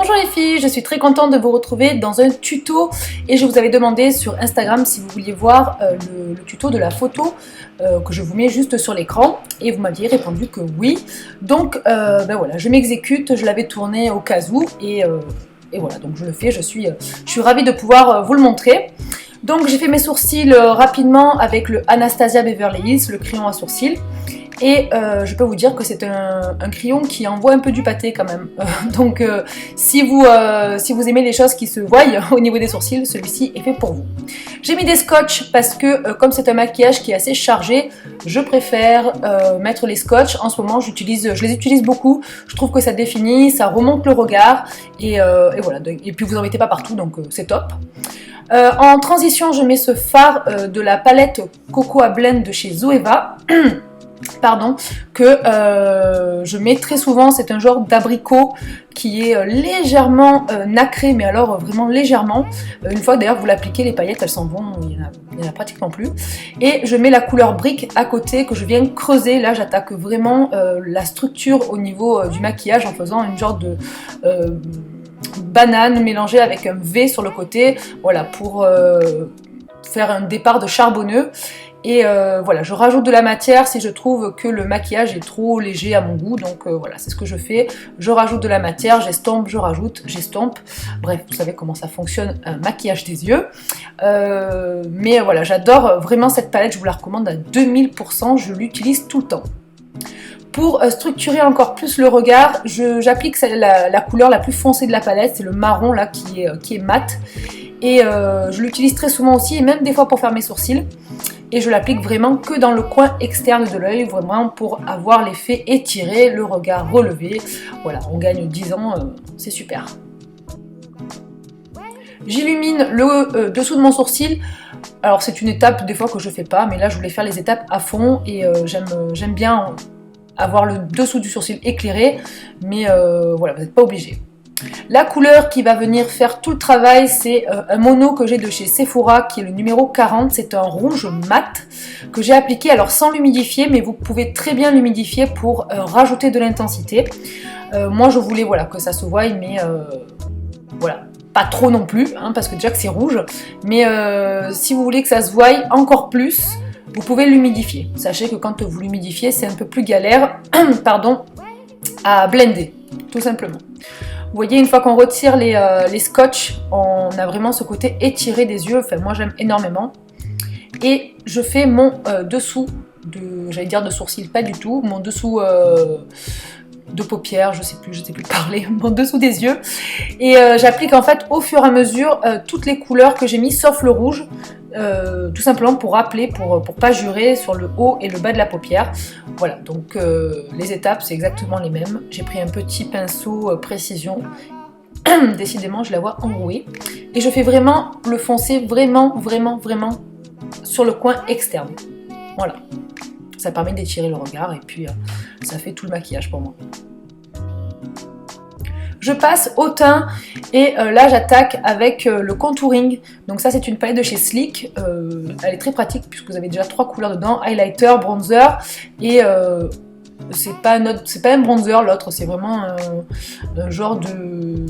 Bonjour les filles, je suis très contente de vous retrouver dans un tuto et je vous avais demandé sur Instagram si vous vouliez voir le tuto de la photo que je vous mets juste sur l'écran et vous m'aviez répondu que oui. Donc ben voilà, je m'exécute, je l'avais tourné au cas où et voilà, donc je le fais, je suis ravie de pouvoir vous le montrer. Donc j'ai fait mes sourcils rapidement avec le Anastasia Beverly Hills, le crayon à sourcils. Et je peux vous dire que c'est un crayon qui envoie un peu du pâté quand même. Donc si vous aimez les choses qui se voient au niveau des sourcils, celui-ci est fait pour vous. J'ai mis des scotch parce que comme c'est un maquillage qui est assez chargé, je préfère mettre les scotch. En ce moment je les utilise beaucoup, je trouve que ça définit, ça remonte le regard et voilà. Et puis vous en mettez pas partout, donc c'est top. En transition, je mets ce fard de la palette Cocoa Blend de chez Zoeva. Pardon, que je mets très souvent. C'est un genre d'abricot qui est légèrement nacré, mais alors vraiment légèrement. Une fois d'ailleurs vous l'appliquez, les paillettes elles s'en vont, il n'y en a pratiquement plus. Et je mets la couleur brique à côté que je viens creuser. Là j'attaque vraiment la structure au niveau du maquillage en faisant une genre de banane mélangée avec un V sur le côté, voilà, pour faire un départ de charbonneux. Et voilà, je rajoute de la matière si je trouve que le maquillage est trop léger à mon goût. Donc voilà, c'est ce que je fais. Je rajoute de la matière, j'estompe, je rajoute, j'estompe. Bref, vous savez comment ça fonctionne, un maquillage des yeux. Mais voilà, j'adore vraiment cette palette, je vous la recommande à 2000%, je l'utilise tout le temps. Pour structurer encore plus le regard, j'applique la couleur la plus foncée de la palette, c'est le marron là qui est mat. Et je l'utilise très souvent aussi, et même des fois pour faire mes sourcils. Et je l'applique vraiment que dans le coin externe de l'œil, vraiment pour avoir l'effet étiré, le regard relevé. Voilà, on gagne 10 ans, c'est super. J'illumine le dessous de mon sourcil. Alors c'est une étape des fois que je fais pas, mais là je voulais faire les étapes à fond et j'aime bien avoir le dessous du sourcil éclairé, mais voilà, vous n'êtes pas obligé. La couleur qui va venir faire tout le travail, c'est un mono que j'ai de chez Sephora qui est le numéro 40, c'est un rouge mat que j'ai appliqué, alors sans l'humidifier, mais vous pouvez très bien l'humidifier pour rajouter de l'intensité. Moi je voulais voilà, que ça se voie, mais voilà, pas trop non plus, hein, parce que déjà que c'est rouge, mais si vous voulez que ça se voie encore plus, vous pouvez l'humidifier. Sachez que quand vous l'humidifiez, c'est un peu plus galère pardon, à blender, tout simplement. Vous voyez, une fois qu'on retire les scotch, on a vraiment ce côté étiré des yeux, enfin moi j'aime énormément. Et je fais mon dessous, j'allais dire de sourcil, pas du tout, mon dessous de paupières, je sais plus parler, mon dessous des yeux. Et j'applique en fait au fur et à mesure toutes les couleurs que j'ai mis, sauf le rouge, tout simplement pour rappeler, pour pas jurer sur le haut et le bas de la paupière. Voilà, donc les étapes c'est exactement les mêmes. J'ai pris un petit pinceau précision, décidément je la vois enrouée. Et je fais vraiment le foncer vraiment sur le coin externe. Voilà, ça permet d'étirer le regard et puis ça fait tout le maquillage pour moi. Je passe au teint et là j'attaque avec le contouring. Donc ça c'est une palette de chez Sleek, elle est très pratique puisque vous avez déjà 3 couleurs dedans, highlighter, bronzer et c'est pas un bronzer l'autre, c'est vraiment un genre de...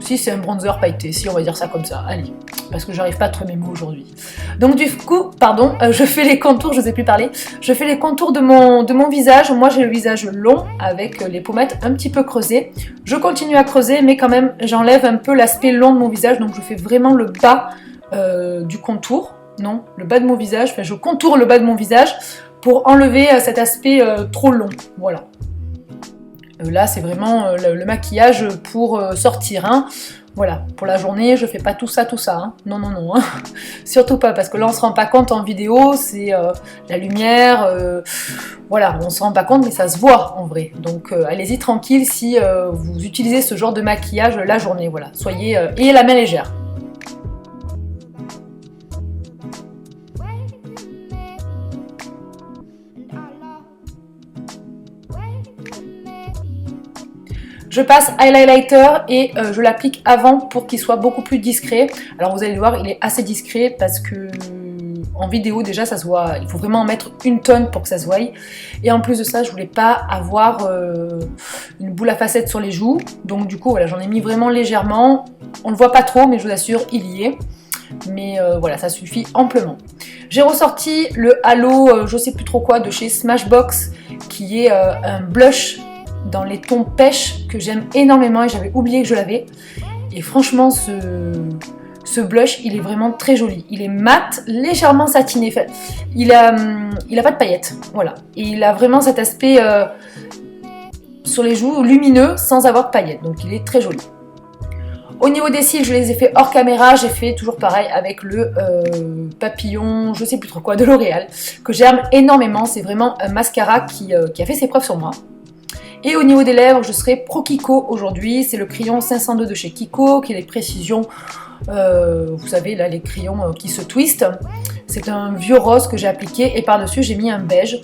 Si c'est un bronzer pailleté, si on va dire ça comme ça, allez, parce que j'arrive pas à trouver mes mots aujourd'hui. Donc du coup, pardon, je fais les contours, je sais plus parler, je fais les contours de mon visage. Moi j'ai le visage long avec les pommettes un petit peu creusées. Je continue à creuser mais quand même j'enlève un peu l'aspect long de mon visage, donc je fais vraiment le bas du contour, non, le bas de mon visage, enfin je contourne le bas de mon visage pour enlever cet aspect trop long, voilà. Là c'est vraiment le maquillage pour sortir, hein. Voilà, pour la journée je fais pas tout ça, hein. Non, hein. Surtout pas, parce que là on se rend pas compte en vidéo, c'est la lumière, voilà, on se rend pas compte mais ça se voit en vrai. Donc allez-y tranquille si vous utilisez ce genre de maquillage la journée, voilà, soyez, ayez la main légère. Je passe highlighter et je l'applique avant pour qu'il soit beaucoup plus discret. Alors vous allez le voir, il est assez discret parce que en vidéo déjà ça se voit, il faut vraiment en mettre une tonne pour que ça se voie. Et en plus de ça, je voulais pas avoir une boule à facettes sur les joues. Donc du coup, voilà, j'en ai mis vraiment légèrement. On le voit pas trop, mais je vous assure, il y est. Mais voilà, ça suffit amplement. J'ai ressorti le halo, je sais plus trop quoi, de chez Smashbox, qui est un blush dans les tons pêche que j'aime énormément et j'avais oublié que je l'avais. Et franchement, ce blush, il est vraiment très joli. Il est mat, légèrement satiné. Il a pas de paillettes, voilà. Et il a vraiment cet aspect sur les joues lumineux sans avoir de paillettes. Donc il est très joli. Au niveau des cils, je les ai fait hors caméra. J'ai fait toujours pareil avec le papillon, je sais plus trop quoi, de L'Oréal, que j'aime énormément. C'est vraiment un mascara qui a fait ses preuves sur moi. Et au niveau des lèvres, je serai Pro Kiko aujourd'hui. C'est le crayon 502 de chez Kiko, qui est les précisions, vous savez, là, les crayons qui se twistent. C'est un vieux rose que j'ai appliqué et par-dessus, j'ai mis un beige.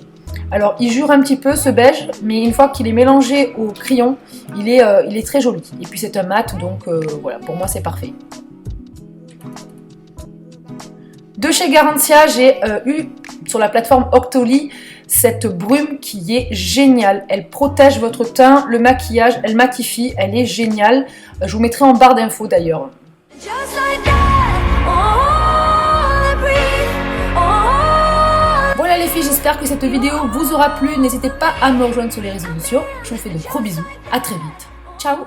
Alors, il jure un petit peu ce beige, mais une fois qu'il est mélangé au crayon, il est très joli. Et puis, c'est un mat, donc voilà, pour moi, c'est parfait. De chez Garantia, j'ai eu sur la plateforme Octoly cette brume qui est géniale. Elle protège votre teint, le maquillage, elle matifie, elle est géniale. Je vous mettrai en barre d'infos d'ailleurs. Voilà les filles, j'espère que cette vidéo vous aura plu. N'hésitez pas à me rejoindre sur les réseaux sociaux. Je vous fais de gros bisous. À très vite. Ciao!